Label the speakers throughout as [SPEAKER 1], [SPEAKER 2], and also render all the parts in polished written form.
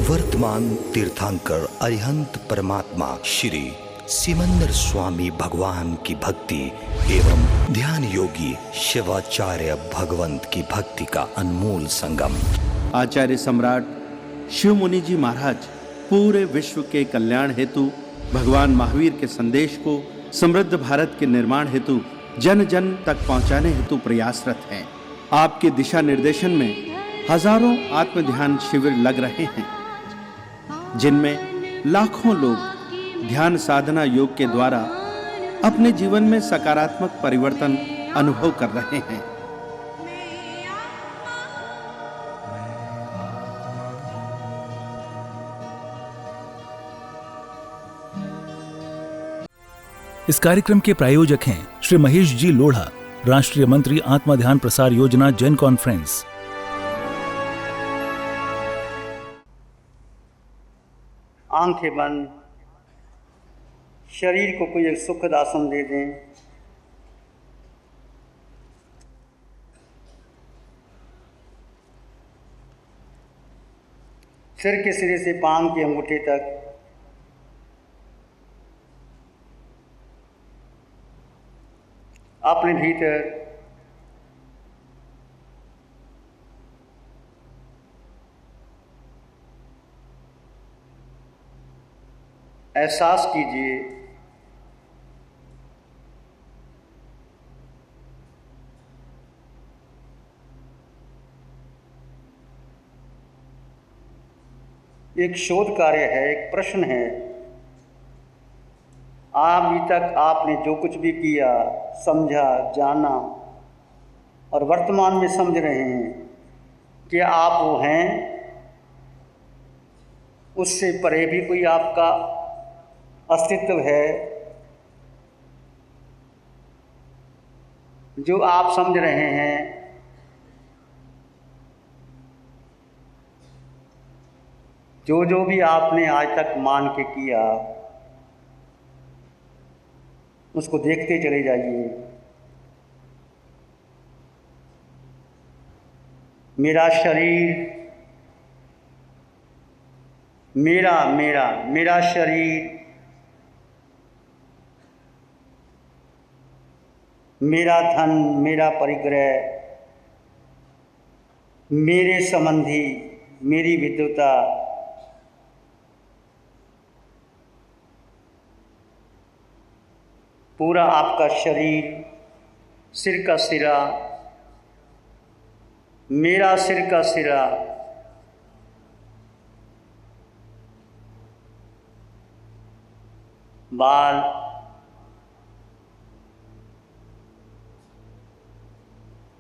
[SPEAKER 1] वर्तमान तीर्थंकर अरिहंत परमात्मा श्री सिमंदर स्वामी भगवान की भक्ति एवं ध्यान योगी शिवाचार्य भगवंत की भक्ति का अनमोल संगम।
[SPEAKER 2] आचार्य सम्राट शिव मुनि जी महाराज पूरे विश्व के कल्याण हेतु भगवान महावीर के संदेश को समृद्ध भारत के निर्माण हेतु जन जन तक पहुंचाने हेतु प्रयासरत हैं। आपके दिशा निर्देशन में हजारों आत्म ध्यान शिविर लग रहे हैं, जिनमें लाखों लोग ध्यान साधना योग के द्वारा अपने जीवन में सकारात्मक परिवर्तन अनुभव कर रहे हैं।
[SPEAKER 3] इस कार्यक्रम के प्रायोजक हैं श्री महेश जी लोढ़ा, राष्ट्रीय मंत्री आत्मा ध्यान प्रसार योजना जन कॉन्फ्रेंस।
[SPEAKER 4] आंखें बंद, शरीर को कोई एक सुखद आसन दे दें। सिर के सिरे से पांव के अंगूठे तक अपने भीतर एहसास कीजिए एक शोध कार्य है, एक प्रश्न है। अभी तक आपने जो कुछ भी किया, समझा, जाना और वर्तमान में समझ रहे हैं, क्या आप वो हैं? उससे परे भी कोई आपका अस्तित्व है जो आप समझ रहे हैं? जो भी आपने आज तक मान के किया, उसको देखते चले जाइए। मेरा शरीर, मेरा शरीर, मेरा धन, मेरा परिग्रह, मेरे संबंधी, मेरी विद्वता, पूरा आपका शरीर, सिर का सिरा, मेरा सिर का सिरा, बाल,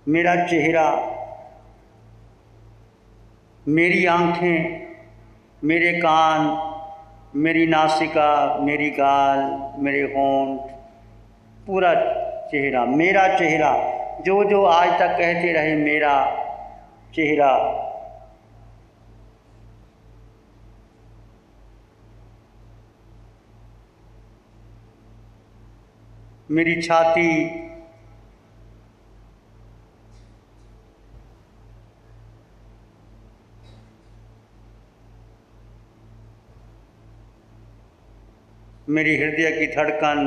[SPEAKER 4] मेरा चेहरा, मेरी आंखें, मेरे कान, मेरी नासिका, मेरी गाल, मेरे होंठ, पूरा चेहरा, मेरा चेहरा। जो आज तक कहते रहे मेरा चेहरा, मेरी छाती, मेरी हृदय की धड़कन,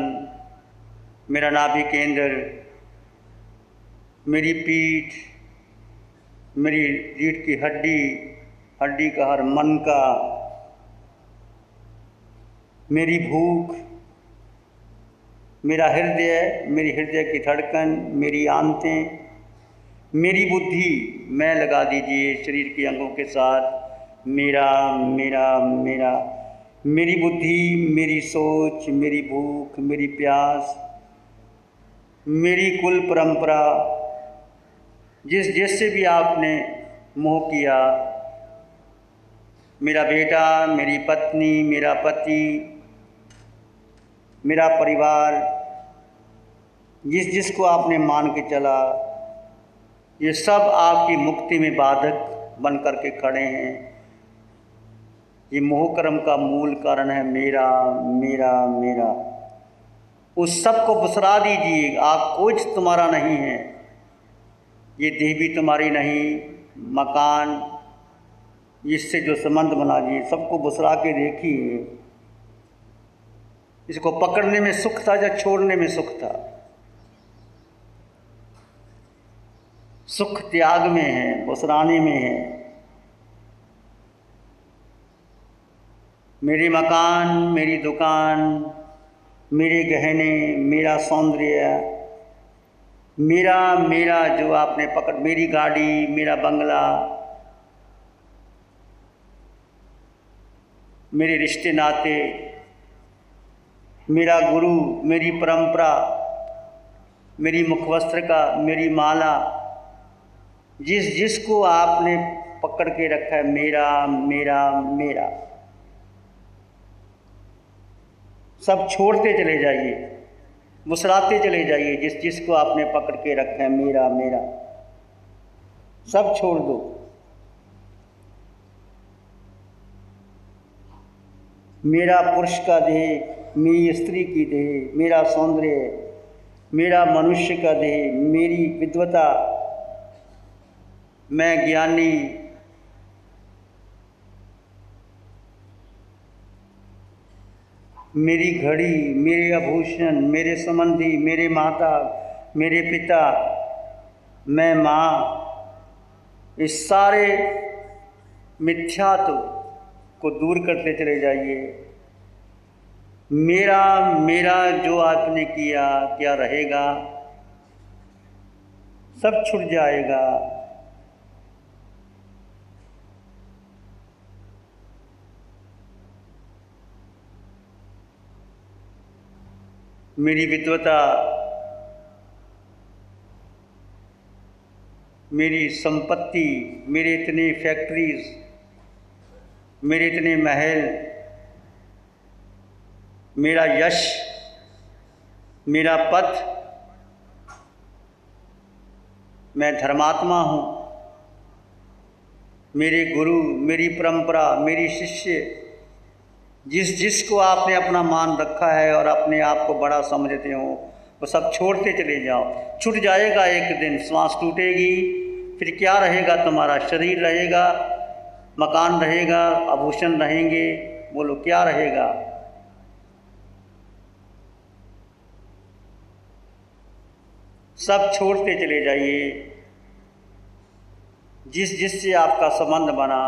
[SPEAKER 4] मेरा नाभि केंद्र, मेरी पीठ, मेरी रीढ़ की हड्डी का हर मन का, मेरी भूख, मेरा हृदय, मेरी हृदय की धड़कन, मेरी आंतें, मेरी बुद्धि, मैं लगा दीजिए शरीर के अंगों के साथ। मेरा, मेरी बुद्धि, मेरी सोच, मेरी भूख, मेरी प्यास, मेरी कुल परंपरा, जिससे भी आपने मोह किया, मेरा बेटा, मेरी पत्नी, मेरा पति, मेरा परिवार, जिसको आपने मान के चला, ये सब आपकी मुक्ति में बाधक बन कर के खड़े हैं। ये मोह कर्म का मूल कारण है मेरा। उस सब को बुसरा दीजिए। आप कुछ तुम्हारा नहीं है, ये देह भी तुम्हारी नहीं, मकान, इससे जो संबंध बना लिए सबको बुसरा के देखिए। इसको पकड़ने में सुख था या छोड़ने में सुख था? सुख त्याग में है, बुसराने में है। मेरे मकान, मेरी दुकान, मेरे गहने, मेरा सौंदर्य, मेरा जो आपने पकड़, मेरी गाड़ी, मेरा बंगला, मेरे रिश्ते नाते, मेरा गुरु, मेरी परंपरा, मेरी मुखवस्त्र का, मेरी माला, जिसको आपने पकड़ के रखा है, मेरा मेरा मेरा, सब छोड़ते चले जाइए, मुस्कुराते चले जाइए। जिसको आपने पकड़ के रखा है, मेरा मेरा, सब छोड़ दो। मेरा पुरुष का देह, मेरी स्त्री की देह, मेरा सौंदर्य, मेरा मनुष्य का देह, मेरी विद्वता, मैं ज्ञानी, मेरी घड़ी, मेरे आभूषण, मेरे संबंधी, मेरे माता, मेरे पिता, मैं माँ, इस सारे मिथ्यात्व को दूर करते चले जाइए। मेरा मेरा जो आपने किया, क्या रहेगा? सब छूट जाएगा। मेरी विद्वता, मेरी संपत्ति, मेरे इतने फैक्ट्रीज, मेरे इतने महल, मेरा यश, मेरा पद, मैं धर्मात्मा हूँ, मेरे गुरु, मेरी परंपरा, मेरी शिष्य, जिसको आपने अपना मान रखा है और अपने आप को बड़ा समझते हो, वो सब छोड़ते चले जाओ। छूट जाएगा एक दिन, श्वास टूटेगी, फिर क्या रहेगा तुम्हारा? शरीर रहेगा, मकान रहेगा, आभूषण रहेंगे, बोलो क्या रहेगा? सब छोड़ते चले जाइए। जिससे आपका संबंध बना,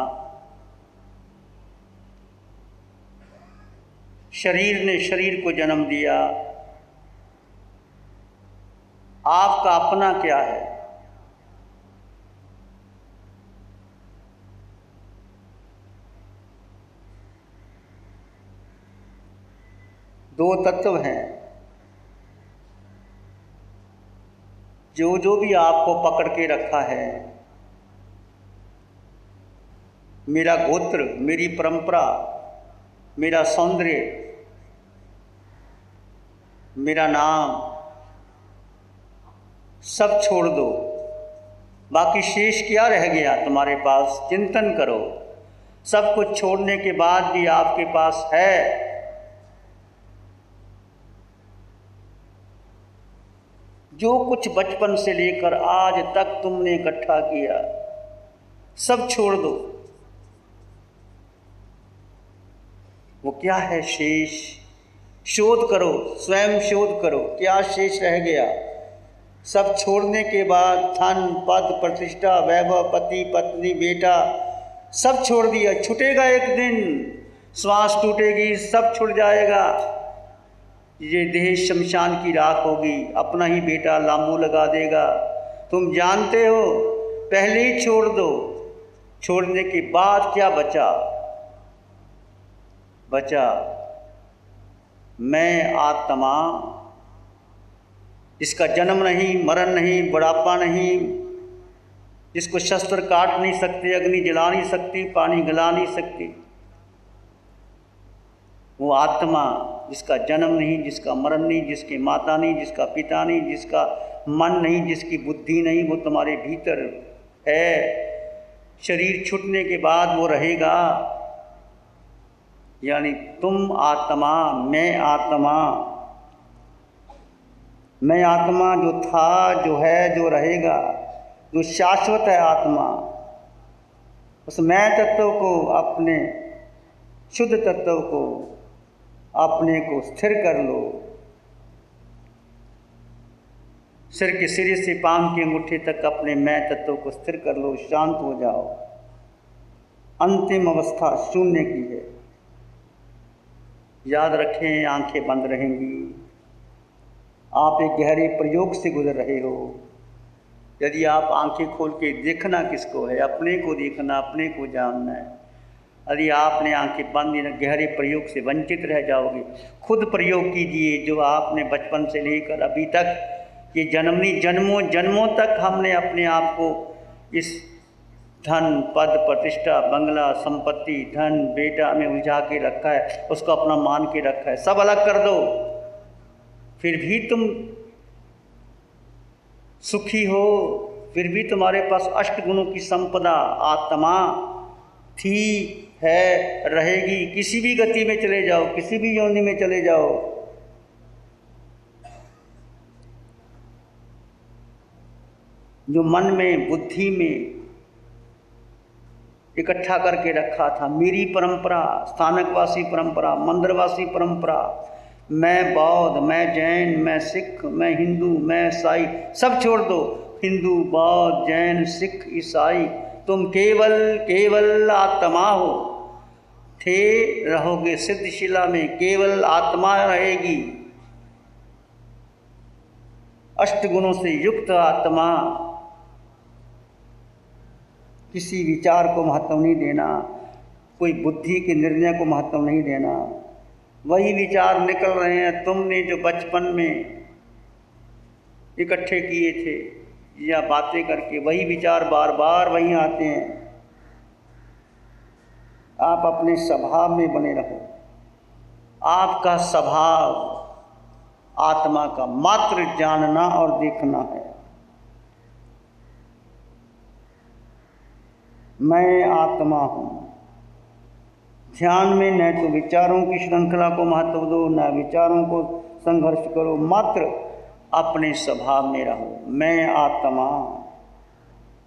[SPEAKER 4] शरीर ने शरीर को जन्म दिया, आपका अपना क्या है? दो तत्व हैं, जो भी आपको पकड़ के रखा है, मेरा गोत्र, मेरी परंपरा, मेरा सौंदर्य, मेरा नाम, सब छोड़ दो। बाकी शेष क्या रह गया तुम्हारे पास? चिंतन करो। सब कुछ छोड़ने के बाद भी आपके पास है जो कुछ बचपन से लेकर आज तक तुमने इकट्ठा किया, सब छोड़ दो। वो क्या है शेष? शोध करो, स्वयं शोध करो, क्या शेष रह गया? सब छोड़ने के बाद धन, पद, प्रतिष्ठा, वैभव, पति, पत्नी, बेटा, सब छोड़ दिया। छूटेगा एक दिन, श्वास टूटेगी, सब छूट जाएगा। ये देह शमशान की राख होगी, अपना ही बेटा लांबू लगा देगा। तुम जानते हो, पहले ही छोड़ दो। छोड़ने के बाद क्या बचा? बचा मैं आत्मा, जिसका जन्म नहीं, मरण नहीं, बुढ़ापा नहीं, जिसको शस्त्र काट नहीं सकते, अग्नि जला नहीं सकती, पानी गला नहीं सकती। वो आत्मा जिसका जन्म नहीं, जिसका मरण नहीं, जिसके माता नहीं, जिसका पिता नहीं, जिसका मन नहीं, जिसकी बुद्धि नहीं, वो तुम्हारे भीतर है। शरीर छूटने के बाद वो रहेगा। यानी तुम आत्मा, मैं आत्मा, मैं आत्मा जो था, जो है, जो रहेगा, जो शाश्वत है आत्मा, उस मैं तत्व को, अपने शुद्ध तत्व को, अपने को स्थिर कर लो। सिर के सिरे से पांव की अंगूठे तक अपने मैं तत्व को स्थिर कर लो, शांत हो जाओ। अंतिम अवस्था शून्य की है। याद रखें, आंखें बंद रहेंगी। आप एक गहरे प्रयोग से गुजर रहे हो। यदि आप आंखें खोल के देखना किसको है, अपने को देखना, अपने को जानना है। यदि आपने आंखें बंद गहरे प्रयोग से वंचित रह जाओगे। खुद प्रयोग कीजिए जो आपने बचपन से लेकर अभी तक, ये जन्मों जन्मों तक हमने अपने आप को इस धन, पद, प्रतिष्ठा, बंगला, संपत्ति, धन, बेटा में उलझा के रखा है, उसको अपना मान के रखा है। सब अलग कर दो, फिर भी तुम सुखी हो। फिर भी तुम्हारे पास अष्ट गुणों की संपदा आत्मा थी, है, रहेगी। किसी भी गति में चले जाओ, किसी भी योनि में चले जाओ। जो मन में, बुद्धि में इकट्ठा करके रखा था, मेरी परंपरा, स्थानकवासी परंपरा, मंदिरवासी परंपरा, मैं बौद्ध, मैं जैन, मैं सिख, मैं हिंदू, मैं ईसाई, सब छोड़ दो। हिंदू, बौद्ध, जैन, सिख, ईसाई, तुम केवल आत्मा हो। थे, रहोगे सिद्धशिला में, केवल आत्मा रहेगी। अष्ट गुणों से युक्त आत्मा। किसी विचार को महत्व नहीं देना, कोई बुद्धि के निर्णय को महत्व नहीं देना। वही विचार निकल रहे हैं तुमने जो बचपन में इकट्ठे किए थे या बातें करके, वही विचार बार बार वहीं आते हैं। आप अपने स्वभाव में बने रहो। आपका स्वभाव आत्मा का मात्र जानना और देखना है। मैं आत्मा हूँ। ध्यान में न तो विचारों की श्रृंखला को महत्व दो, न विचारों को संघर्ष करो, मात्र अपने स्वभाव में रहो। मैं आत्मा,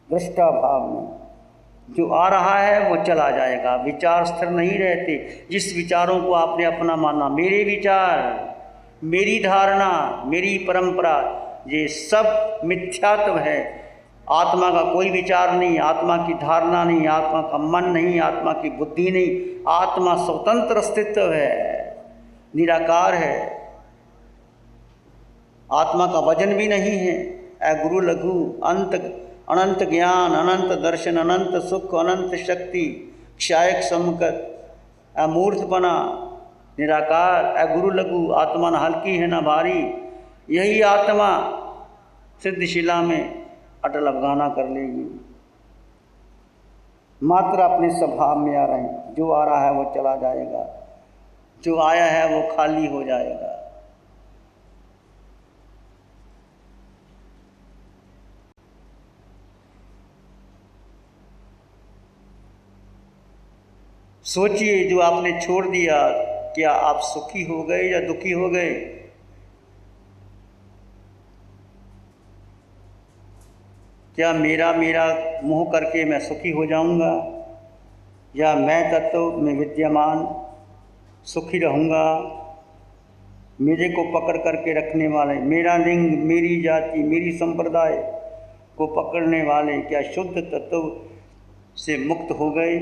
[SPEAKER 4] दृष्टा भाव में। जो आ रहा है वो चला जाएगा। विचार स्थिर नहीं रहते। जिस विचारों को आपने अपना माना, मेरे विचार, मेरी धारणा, मेरी परंपरा, ये सब मिथ्यात्व है। आत्मा का कोई विचार नहीं, आत्मा की धारणा नहीं, आत्मा का मन नहीं, आत्मा की बुद्धि नहीं। आत्मा स्वतंत्र अस्तित्व है, निराकार है। आत्मा का वजन भी नहीं है। गुरु लघु, अनंत ज्ञान, अनंत दर्शन, अनंत सुख, अनंत शक्ति, क्षायक समकत, अमूर्तपना, निराकार। गुरु लघु, आत्मा न हल्की है न भारी। यही आत्मा सिद्धशिला में अटल अफगाना कर लेगी। मात्र अपने स्वभाव में आ रहे हैं। जो आ रहा है वो चला जाएगा, जो आया है वो खाली हो जाएगा। सोचिए, जो आपने छोड़ दिया, क्या आप सुखी हो गए या दुखी हो गए? क्या मेरा मोह करके मैं सुखी हो जाऊंगा, या मैं तत्व में विद्यमान सुखी रहूंगा? मेरे को पकड़ करके रखने वाले, मेरा लिंग, मेरी जाति, मेरी संप्रदाय को पकड़ने वाले क्या शुद्ध तत्व से मुक्त हो गए?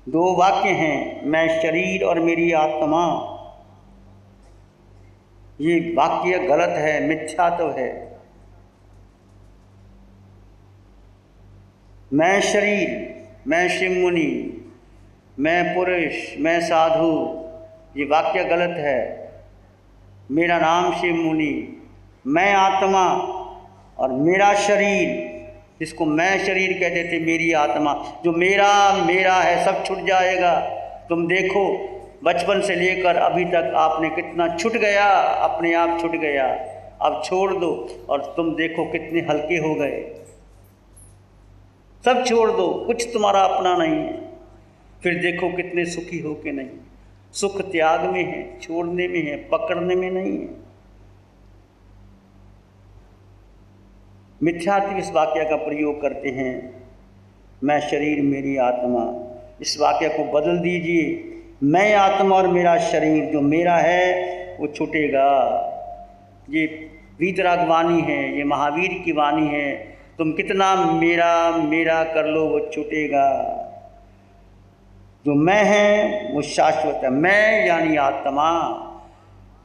[SPEAKER 4] दो वाक्य हैं, मैं शरीर और मेरी आत्मा। ये वाक्य गलत है, मिथ्यात्व है। मैं शरीर, मैं शिव मुनि, मैं पुरुष, मैं साधु, ये वाक्य गलत है। मेरा नाम शिव मुनि, मैं आत्मा और मेरा शरीर, जिसको मैं शरीर कहते थे, मेरी आत्मा, जो मेरा है, सब छूट जाएगा। तुम देखो, बचपन से लेकर अभी तक आपने कितना छूट गया, अपने आप छूट गया। अब छोड़ दो और तुम देखो कितने हल्के हो गए। सब छोड़ दो, कुछ तुम्हारा अपना नहीं है। फिर देखो कितने सुखी हो के नहीं। सुख त्याग में है, छोड़ने में है, पकड़ने में नहीं है। मिथ्यात्व इस वाक्य का प्रयोग करते हैं, मैं शरीर मेरी आत्मा। इस वाक्य को बदल दीजिए, मैं आत्मा और मेरा शरीर, जो मेरा है वो छूटेगा। ये वीतराग वाणी है, ये महावीर की वाणी है। तुम कितना मेरा मेरा कर लो वो छूटेगा। जो मैं है वो शाश्वत है। मैं यानी आत्मा,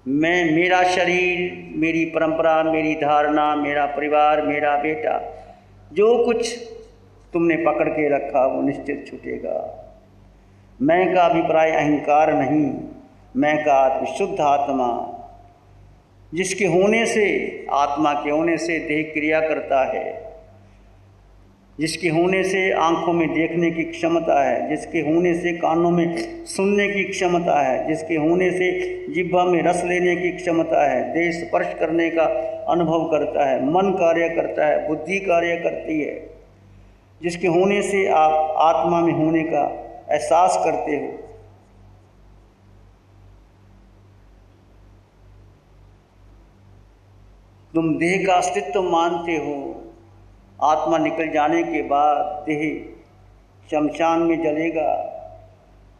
[SPEAKER 4] मैं, मेरा शरीर, मेरी परंपरा, मेरी धारणा, मेरा परिवार, मेरा बेटा, जो कुछ तुमने पकड़ के रखा वो निश्चित छूटेगा। मैं का अभिप्राय अहंकार नहीं, मैं का शुद्ध आत्मा, जिसके होने से, आत्मा के होने से देह क्रिया करता है, जिसके होने से आँखों में देखने की क्षमता है, जिसके होने से कानों में सुनने की क्षमता है, जिसके होने से जिह्वा में रस लेने की क्षमता है, देह स्पर्श करने का अनुभव करता है, मन कार्य करता है, बुद्धि कार्य करती है, जिसके होने से आप आत्मा में होने का एहसास करते हो। तुम देह का अस्तित्व मानते हो। आत्मा निकल जाने के बाद देह शमशान में जलेगा।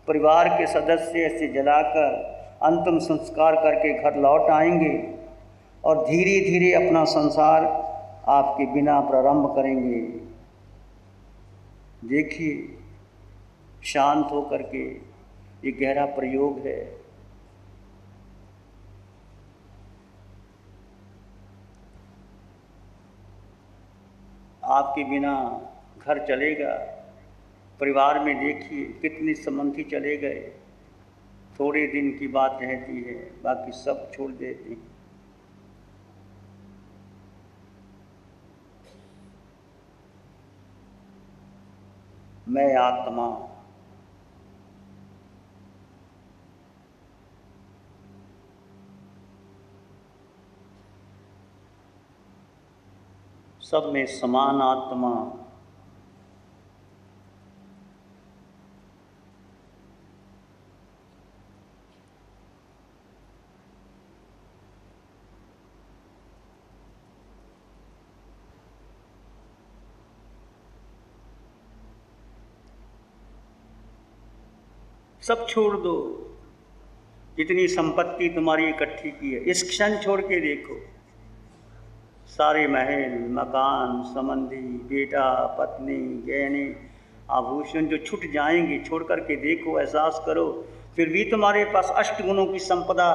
[SPEAKER 4] परिवार के सदस्य ऐसे जलाकर अंतिम संस्कार करके घर लौट आएंगे और धीरे धीरे अपना संसार आपके बिना प्रारंभ करेंगे। देखिए, शांत होकर के, ये गहरा प्रयोग है। आपके बिना घर चलेगा। परिवार में देखिए कितने संबंधी चले गए। थोड़े दिन की बात रहती है, बाकी सब छोड़ देते हैं। मैं आत्मा, सब में समान आत्मा, सब छोड़ दो। जितनी संपत्ति तुम्हारी इकट्ठी की है, इस क्षण छोड़ के देखो। सारे महल, मकान, संबंधी, बेटा, पत्नी, गहने, आभूषण जो छूट जाएंगे, छोड़ करके देखो, एहसास करो। फिर भी तुम्हारे पास अष्टगुणों की संपदा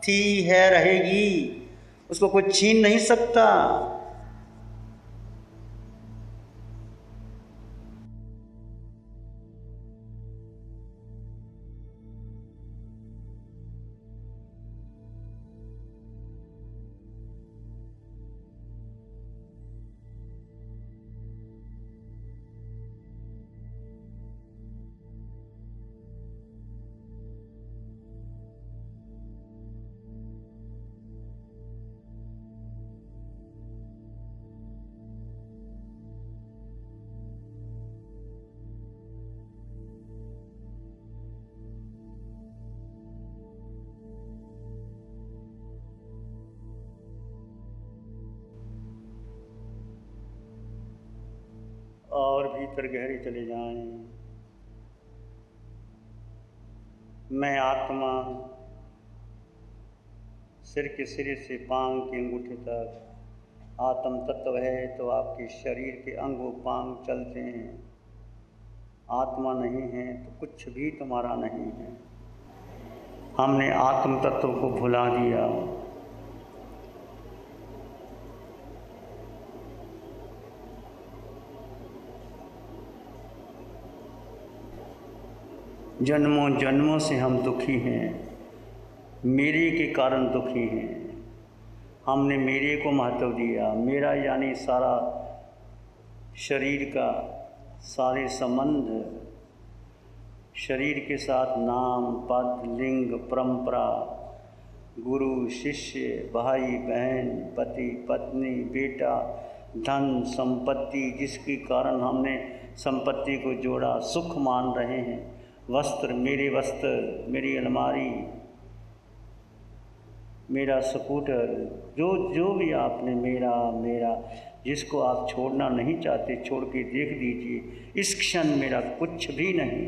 [SPEAKER 4] थी, है, रहेगी। उसको कोई छीन नहीं सकता। और भीतर गहरे चले जाएं। मैं आत्मा, सिर के सिरे से पांव के अंगूठे तक आत्म तत्व है, तो आपके शरीर के अंगों पांव चलते हैं। आत्मा नहीं है तो कुछ भी तुम्हारा नहीं है। हमने आत्म तत्व को भुला दिया। जन्मों जन्मों से हम दुखी हैं, मेरे के कारण दुखी हैं। हमने मेरे को महत्व दिया। मेरा यानी सारा शरीर का सारे संबंध, शरीर के साथ नाम, पद, लिंग, परंपरा, गुरु, शिष्य, भाई, बहन, पति, पत्नी, बेटा, धन, संपत्ति, जिसके कारण हमने संपत्ति को जोड़ा, सुख मान रहे हैं। वस्त्र, मेरी अलमारी, मेरा स्कूटर, जो जो भी आपने मेरा मेरा जिसको आप छोड़ना नहीं चाहते, छोड़ के देख दीजिए, इस क्षण मेरा कुछ भी नहीं।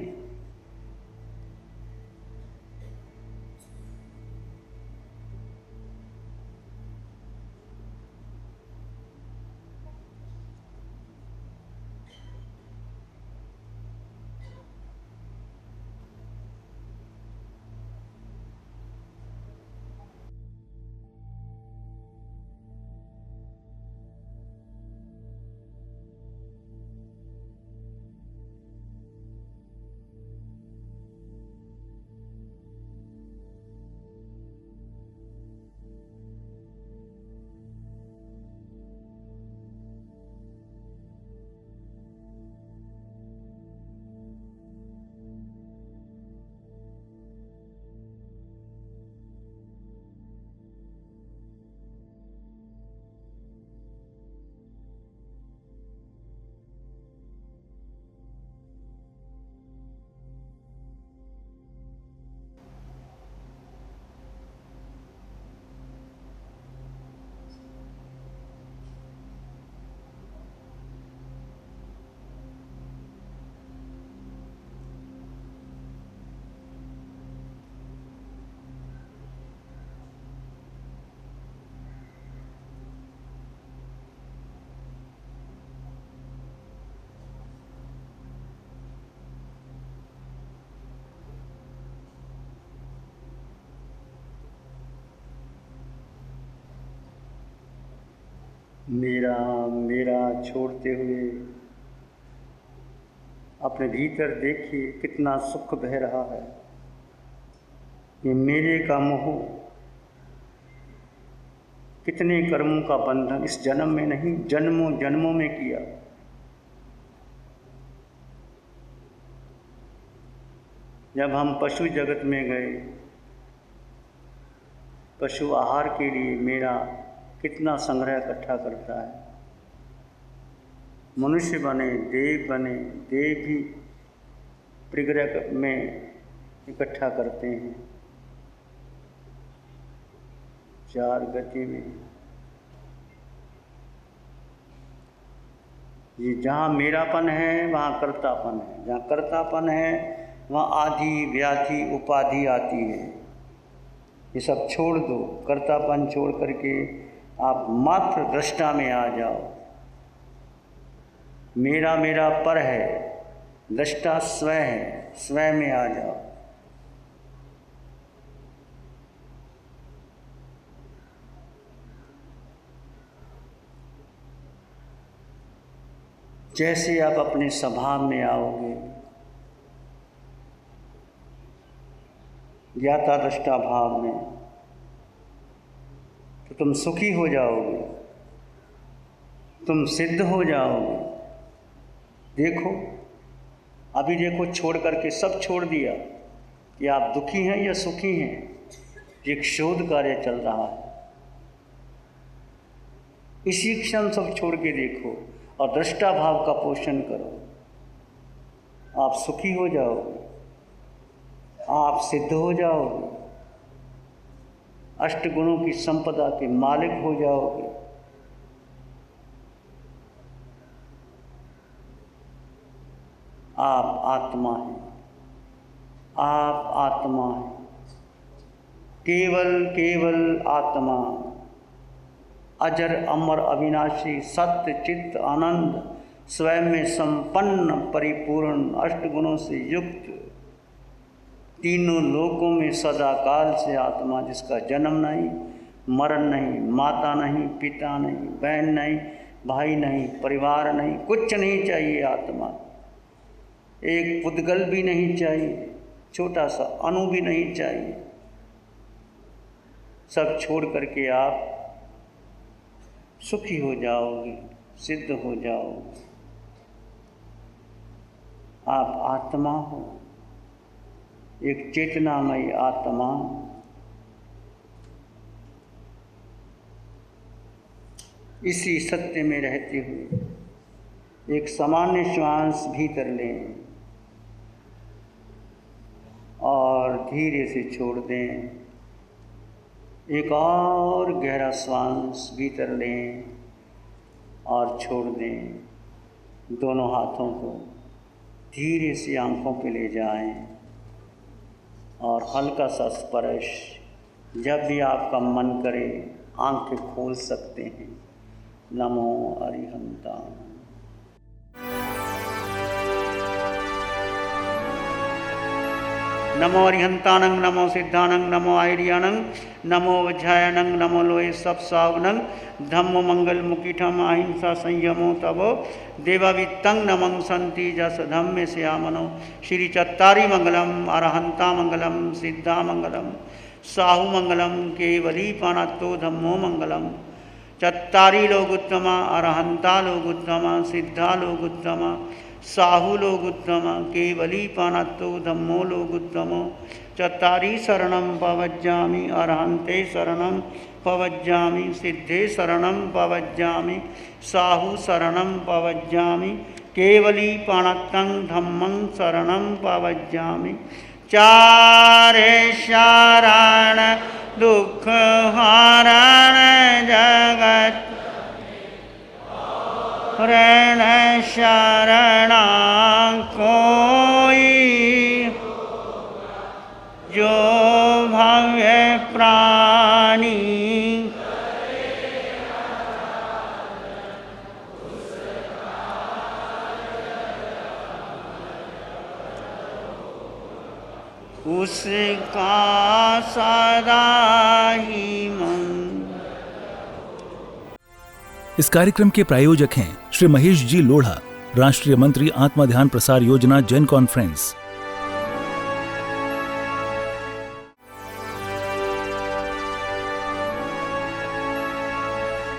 [SPEAKER 4] मेरा मेरा छोड़ते हुए अपने भीतर देखिए कितना सुख बह रहा है। ये मेरे का मोह कितने कर्मों का बंधन इस जन्म में नहीं, जन्मों जन्मों में किया। जब हम पशु जगत में गए, पशु आहार के लिए मेरा कितना संग्रह इकट्ठा करता है। मनुष्य बने, देव भी परिग्रह में इकट्ठा करते हैं, चार गति में। ये जहाँ मेरापन है वहाँ कर्तापन है, जहाँ कर्तापन है वहाँ आदि व्याधि उपाधि आती है। ये सब छोड़ दो, कर्तापन छोड़ करके आप मात्र दृष्टा में आ जाओ। मेरा मेरा पर है, दृष्टा स्वयं है, स्वयं में आ जाओ। जैसे आप अपने स्वभाव में आओगे, ज्ञाता दृष्टा भाव में, तो तुम सुखी हो जाओगे, तुम सिद्ध हो जाओगे। देखो अभी देखो, छोड़ करके सब छोड़ दिया कि आप दुखी हैं या सुखी हैं, एक शोध कार्य चल रहा है। इसी क्षण सब छोड़ के देखो और दृष्टा भाव का पोषण करो। आप सुखी हो जाओगे, आप सिद्ध हो जाओगे, अष्टगुणों की संपदा के मालिक हो जाओगे। आप आत्मा हैं, आप आत्मा हैं, केवल केवल आत्मा, अजर अमर अविनाशी सत्य चित्त आनंद, स्वयं में संपन्न परिपूर्ण, अष्टगुणों से युक्त, तीनों लोकों में सदा काल से आत्मा, जिसका जन्म नहीं, मरण नहीं, माता नहीं, पिता नहीं, बहन नहीं, भाई नहीं, परिवार नहीं, कुछ नहीं चाहिए। आत्मा एक पुद्गल भी नहीं चाहिए, छोटा सा अणु भी नहीं चाहिए। सब छोड़ करके आप सुखी हो जाओगे, सिद्ध हो जाओगे। आप आत्मा हो, एक चेतनामयी आत्मा। इसी सत्य में रहते हुए एक सामान्य श्वास भीतर लें और धीरे से छोड़ दें। एक और गहरा श्वास भीतर लें और छोड़ दें। दोनों हाथों को धीरे से आंखों पे ले जाएं और हल्का सा स्पर्श। जब भी आपका मन करे आंखें खोल सकते हैं। नमो अरिहंताय। नमो अरिहंतानंग, नमो सिद्धानंग, नमो आयर्यानंग, नमो वज्रायनंग, नमो लोहे सब सावनंग, धम्मो मंगल मुकीठम अहिंसा संयमो तबो देवावित्तंग नमं संति जस धम्मे श्यामनो। श्री चत्तारी मंगलम, अरहंता मंगलम, सिद्धा मंगलम, साहु मंगलम, केवली पाणत्तो धम्मो मंगलम। चत्तारी लोग उत्तमा, अरहंता लोग उत्तमा, सिद्धा लोग उत्तमा, साहु लोग उत्तम, केवली पाणत्तो धम्मो लोग उत्तम। चत्तारी शरणं पवज्जामि, अरहन्ते शरणं पवज्जामि, सिद्धे शरणं पवज्जामि, साहु शरणं पवज्जामि, केवली पाणत्तं धम्मं शरणं पवज्जामि। चारे शरण दुख हरण जगत रण शरणा कोई, जो भव्य प्राणी उसका सदा ही मन।
[SPEAKER 3] इस कार्यक्रम के प्रायोजक हैं श्री महेश जी लोढ़ा, राष्ट्रीय मंत्री आत्मा ध्यान प्रसार योजना जन कॉन्फ्रेंस।